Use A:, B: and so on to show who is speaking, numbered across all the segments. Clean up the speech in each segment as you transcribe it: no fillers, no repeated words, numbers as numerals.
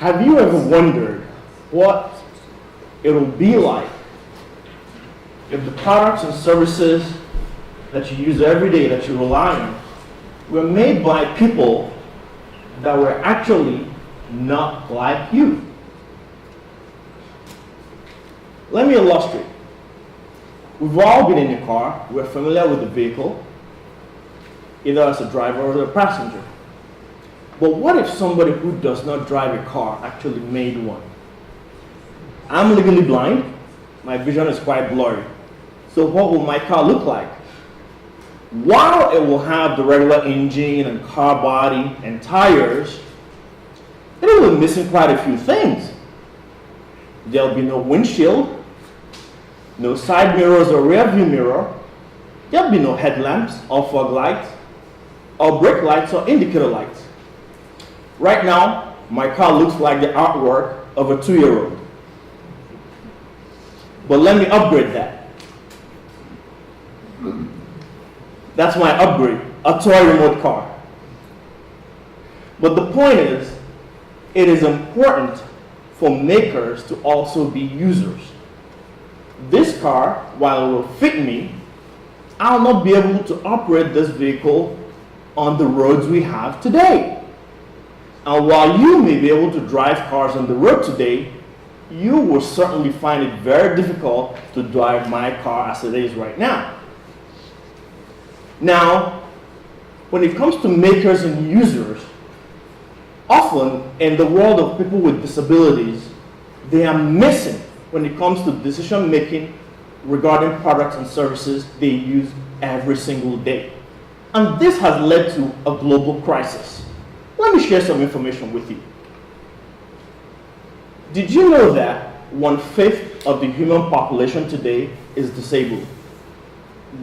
A: Have you ever wondered what it'll be like if the products and services that you use every day, that you rely on, were made by people that were actually not like you? Let me illustrate. We've all been in a car. We're familiar with the vehicle, either as a driver or a passenger. But what if somebody who does not drive a car actually made one? I'm legally blind. My vision is quite blurry. So what will my car look like? While it will have the regular engine and car body and tires, it will be missing quite a few things. There'll be no windshield, no side mirrors or rear view mirror. There'll be no headlamps or fog lights or brake lights or indicator lights. Right now, my car looks like the artwork of a 2-year-old. But let me upgrade that. That's my upgrade, a toy remote car. But the point is, it is important for makers to also be users. This car, while it will fit me, I'll not be able to operate this vehicle on the roads we have today. And while you may be able to drive cars on the road today, you will certainly find it very difficult to drive my car as it is right now. Now, when it comes to makers and users, often in the world of people with disabilities, they are missing when it comes to decision making regarding products and services they use every single day. And this has led to a global crisis. Let me share some information with you. Did you know that 1/5 of the human population today is disabled?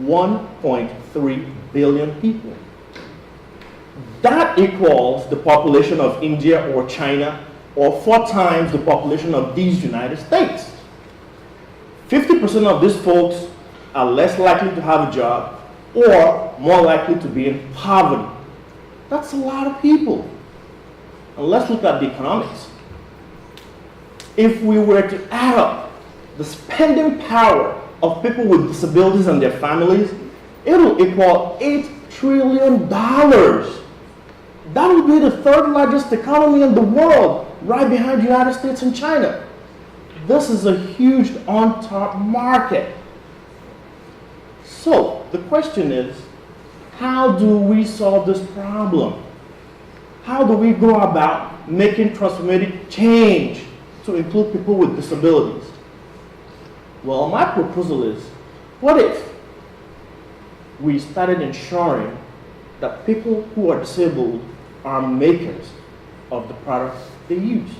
A: 1.3 billion people. That equals the population of India or China, or 4 times the population of these United States. 50% of these folks are less likely to have a job or more likely to be in poverty. That's a lot of people. And let's look at the economics. If we were to add up the spending power of people with disabilities and their families, it'll equal $8 trillion. That would be the 3rd largest economy in the world, right behind the United States and China. This is a huge on-top market. So the question is, how do we solve this problem? How do we go about making transformative change to include people with disabilities? Well, my proposal is, what if we started ensuring that people who are disabled are makers of the products they use?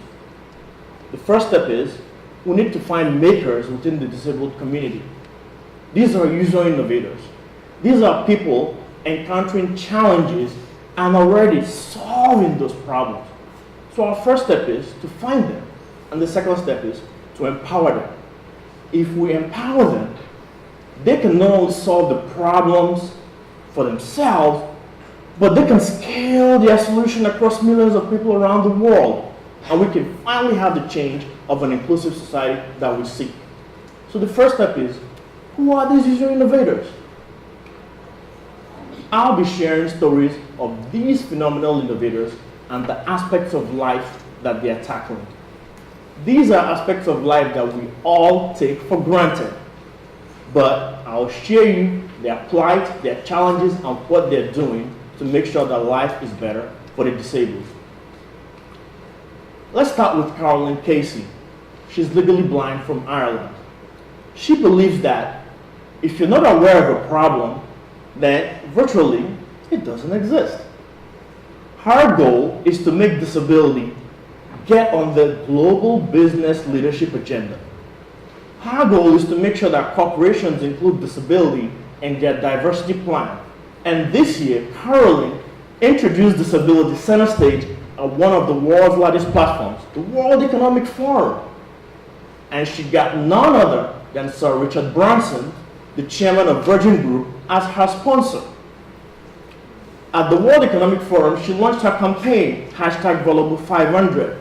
A: The first step is, we need to find makers within the disabled community. These are user innovators. These are people encountering challenges and already solving those problems. So our first step is to find them. And the second step is to empower them. If we empower them, they can not only solve the problems for themselves, but they can scale their solution across millions of people around the world. And we can finally have the change of an inclusive society that we seek. So the first step is, who are these user innovators? I'll be sharing stories of these phenomenal innovators and the aspects of life that they are tackling. These are aspects of life that we all take for granted, but I'll share you their plight, their challenges, and what they're doing to make sure that life is better for the disabled. Let's start with Caroline Casey. She's legally blind from Ireland. She believes that if you're not aware of a problem, then virtually it doesn't exist. Her goal is to make disability get on the global business leadership agenda. Her goal is to make sure that corporations include disability in their diversity plan. And this year, Caroline introduced disability center stage at one of the world's largest platforms, the World Economic Forum. And she got none other than Sir Richard Branson, the chairman of Virgin Group, as her sponsor. At the World Economic Forum, she launched her campaign, #Valuable500.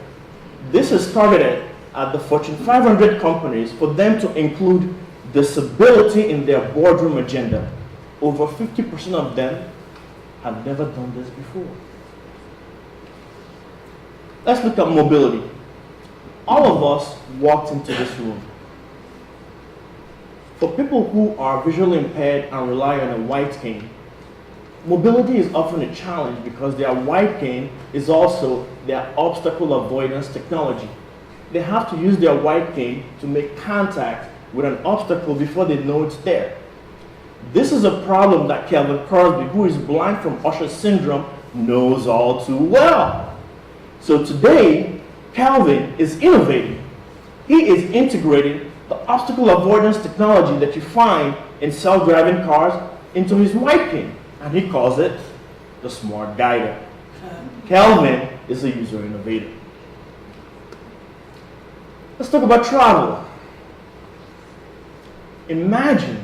A: This is targeted at the Fortune 500 companies for them to include disability in their boardroom agenda. Over 50% of them have never done this before. Let's look at mobility. All of us walked into this room. For people who are visually impaired and rely on a white cane, mobility is often a challenge because their white cane is also their obstacle avoidance technology. They have to use their white cane to make contact with an obstacle before they know it's there. This is a problem that Calvin Crosby, who is blind from Usher syndrome, knows all too well. So today, Calvin is innovating. He is integrating the obstacle avoidance technology that you find in self-driving cars into his white cane, and he calls it the Smart Guider. Calvin is a user innovator. Let's talk about travel. Imagine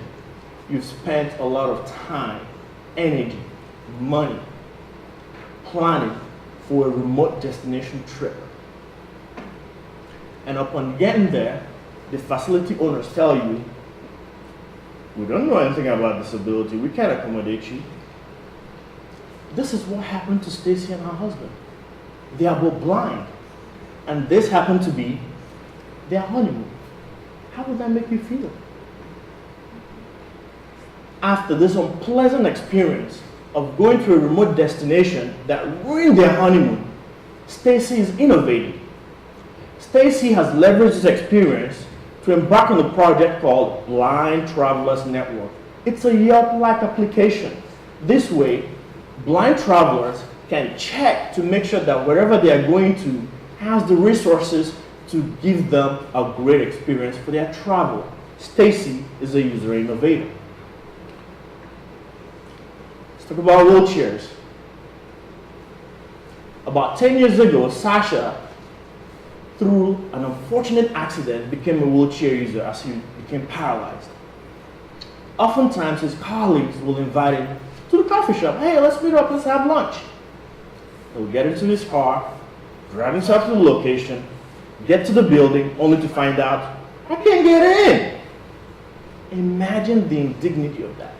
A: you've spent a lot of time, energy, money planning for a remote destination trip. And upon getting there, the facility owners tell you, we don't know anything about disability, we can't accommodate you. This is what happened to Stacy and her husband. They are both blind, and this happened to be their honeymoon. How would that make you feel? After this unpleasant experience of going to a remote destination that ruined their honeymoon, Stacy is innovating. Stacy has leveraged this experience to embark on a project called Blind Travelers Network. It's a Yelp-like application. This way, blind travelers can check to make sure that wherever they are going to has the resources to give them a great experience for their travel. Stacy is a user innovator. Let's talk about wheelchairs. About 10 years ago, Sasha, through an unfortunate accident, became a wheelchair user as he became paralyzed. Oftentimes, his colleagues will invite him to the coffee shop. Hey, let's meet up, let's have lunch. He'll get into his car, drive himself to the location, get to the building, only to find out, I can't get in. Imagine the indignity of that.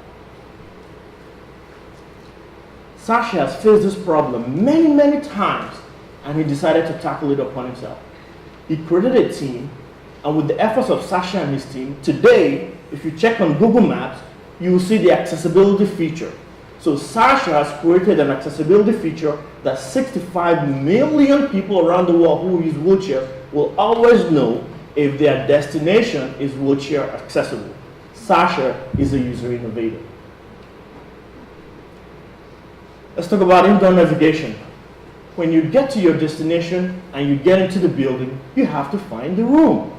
A: Sasha has faced this problem many, many times, and he decided to tackle it upon himself. He created a team, and with the efforts of Sasha and his team, today, if you check on Google Maps, you will see the accessibility feature. So Sasha has created an accessibility feature that 65 million people around the world who use wheelchairs will always know if their destination is wheelchair accessible. Sasha is a user innovator. Let's talk about indoor navigation. When you get to your destination and you get into the building, you have to find the room.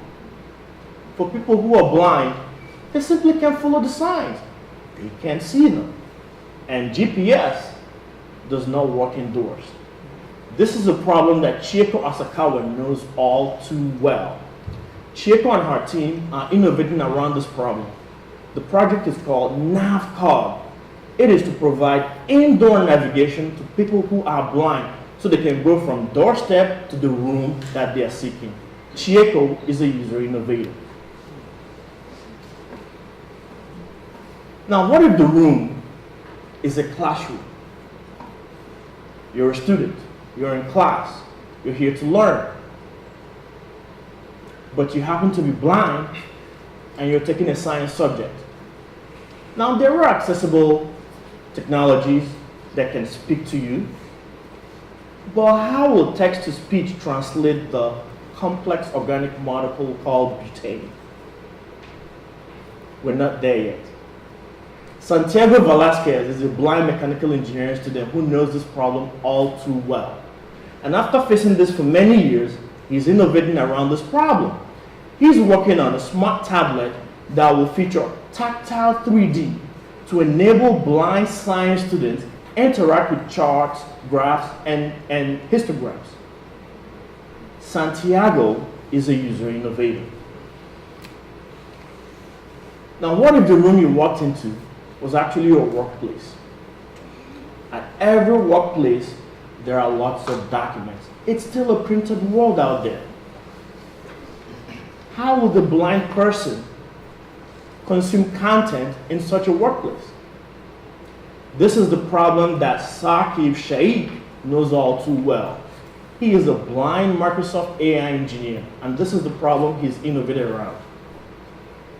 A: For people who are blind, they simply can't follow the signs. They can't see them. And GPS does not work indoors. This is a problem that Chieko Asakawa knows all too well. Chieko and her team are innovating around this problem. The project is called NavCog. It is to provide indoor navigation to people who are blind so they can go from doorstep to the room that they are seeking. Chieko is a user innovator. Now, what if the room is a classroom? You're a student, you're in class, you're here to learn, but you happen to be blind and you're taking a science subject. Now, there are accessible technologies that can speak to you, but how will text-to-speech translate the complex organic molecule called butane? We're not there yet. Santiago Velasquez is a blind mechanical engineering student who knows this problem all too well. And after facing this for many years, he's innovating around this problem. He's working on a smart tablet that will feature tactile 3D to enable blind science students interact with charts, graphs, and histograms. Santiago is a user innovator. Now, what if the room you walked into was actually your workplace? At every workplace, there are lots of documents. It's still a printed world out there. how will the blind person consume content in such a workplace? This is the problem that Saqib Shaikh knows all too well. He is a blind Microsoft AI engineer, and this is the problem he's innovated around.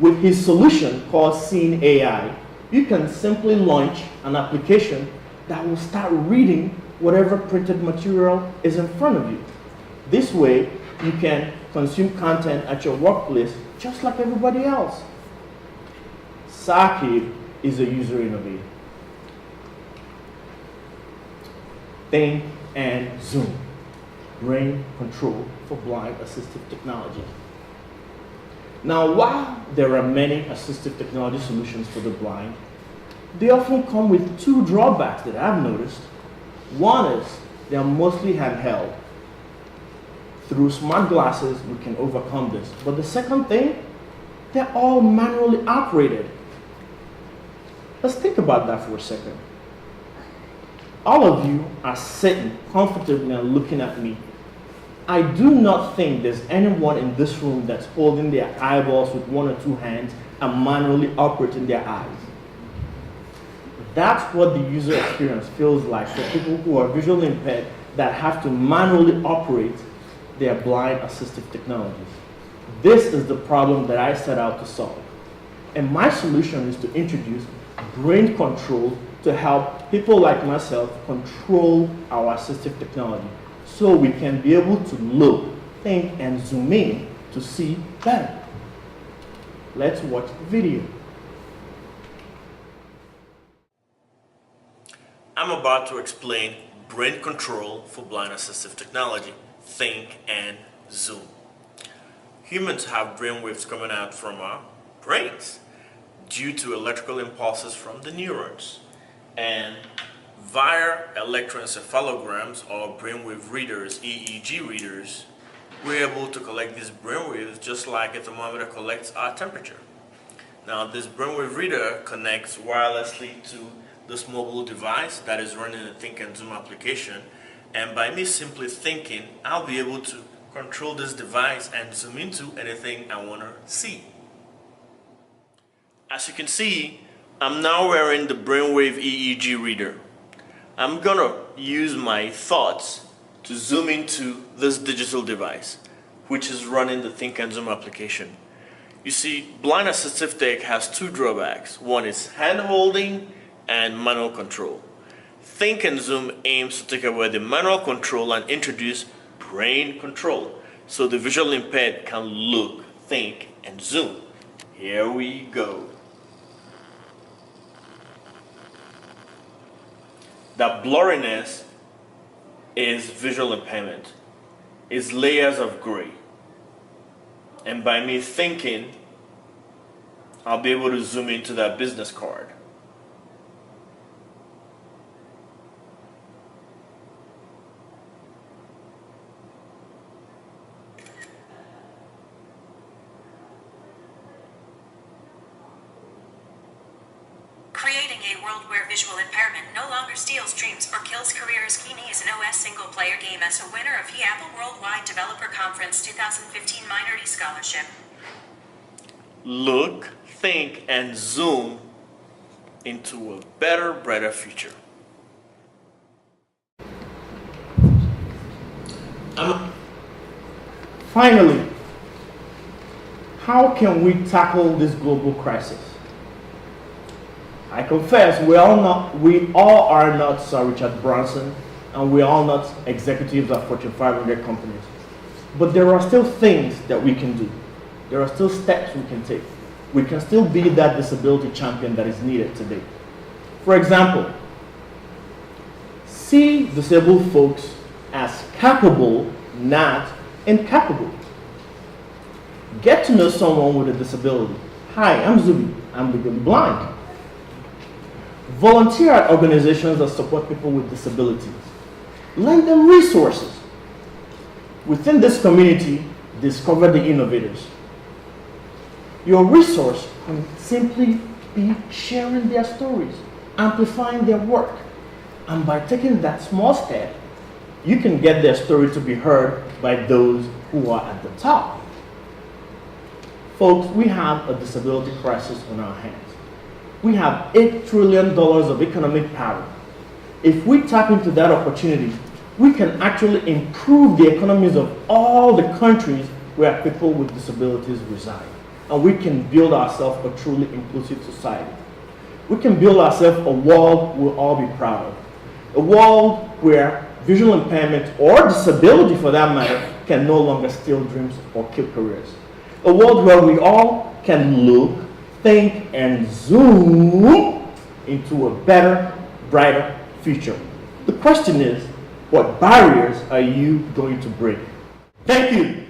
A: With his solution called Seeing AI, you can simply launch an application that will start reading whatever printed material is in front of you. This way, you can consume content at your workplace just like everybody else. Saqib is a user innovator. Think and Zoom. Brain control for blind assistive technology. Now, while there are many assistive technology solutions for the blind, they often come with two drawbacks that I've noticed. One is they are mostly handheld. Through smart glasses, we can overcome this. But the second thing, they're all manually operated. Let's think about that for a second. All of you are sitting comfortably and looking at me. I do not think there's anyone in this room that's holding their eyeballs with one or two hands and manually operating their eyes. That's what the user experience feels like for people who are visually impaired that have to manually operate their blind assistive technologies. This is the problem that I set out to solve. And my solution is to introduce brain control to help people like myself control our assistive technology so we can be able to look, think, and zoom in to see better. Let's watch the video.
B: I'm about to explain brain control for blind assistive technology, think and zoom. Humans have brain waves coming out from our brains due to electrical impulses from the neurons. And via electroencephalograms or brainwave readers, EEG readers, we're able to collect these brainwaves just like a thermometer collects our temperature. Now, this brainwave reader connects wirelessly to this mobile device that is running the Think and Zoom application, and by me simply thinking, I'll be able to control this device and zoom into anything I want to see. As you can see, I'm now wearing the brainwave EEG reader. I'm gonna use my thoughts to zoom into this digital device, which is running the Think and Zoom application. You see, blind assistive tech has two drawbacks. One is hand holding and manual control. Think and Zoom aims to take away the manual control and introduce brain control, so the visually impaired can look, think, and zoom. Here we go. That blurriness is visual impairment. It's layers of gray. And by me thinking, I'll be able to zoom into that business card.
C: Creating a world where visual impairment no longer steals dreams or kills careers. Kini is an OS single-player game as a winner of the Apple Worldwide Developer Conference 2015 Minority Scholarship.
B: Look, think, and zoom into a better, brighter future.
A: Finally, how can we tackle this global crisis? I confess, we all are not Sir Richard Branson, and we are all not executives at Fortune 500 companies. But there are still things that we can do. There are still steps we can take. We can still be that disability champion that is needed today. For example, see disabled folks as capable, not incapable. Get to know someone with a disability. Hi, I'm Zuby. I'm legally blind. Volunteer at organizations that support people with disabilities. Lend them resources. Within this community, discover the innovators. Your resource can simply be sharing their stories, amplifying their work. And by taking that small step, you can get their story to be heard by those who are at the top. Folks, we have a disability crisis on our hands. We have $8 trillion of economic power. If we tap into that opportunity, we can actually improve the economies of all the countries where people with disabilities reside. And we can build ourselves a truly inclusive society. We can build ourselves a world we'll all be proud of. A world where visual impairment, or disability for that matter, can no longer steal dreams or kill careers. A world where we all can look, think, and zoom into a better, brighter future. The question is, what barriers are you going to break? Thank you.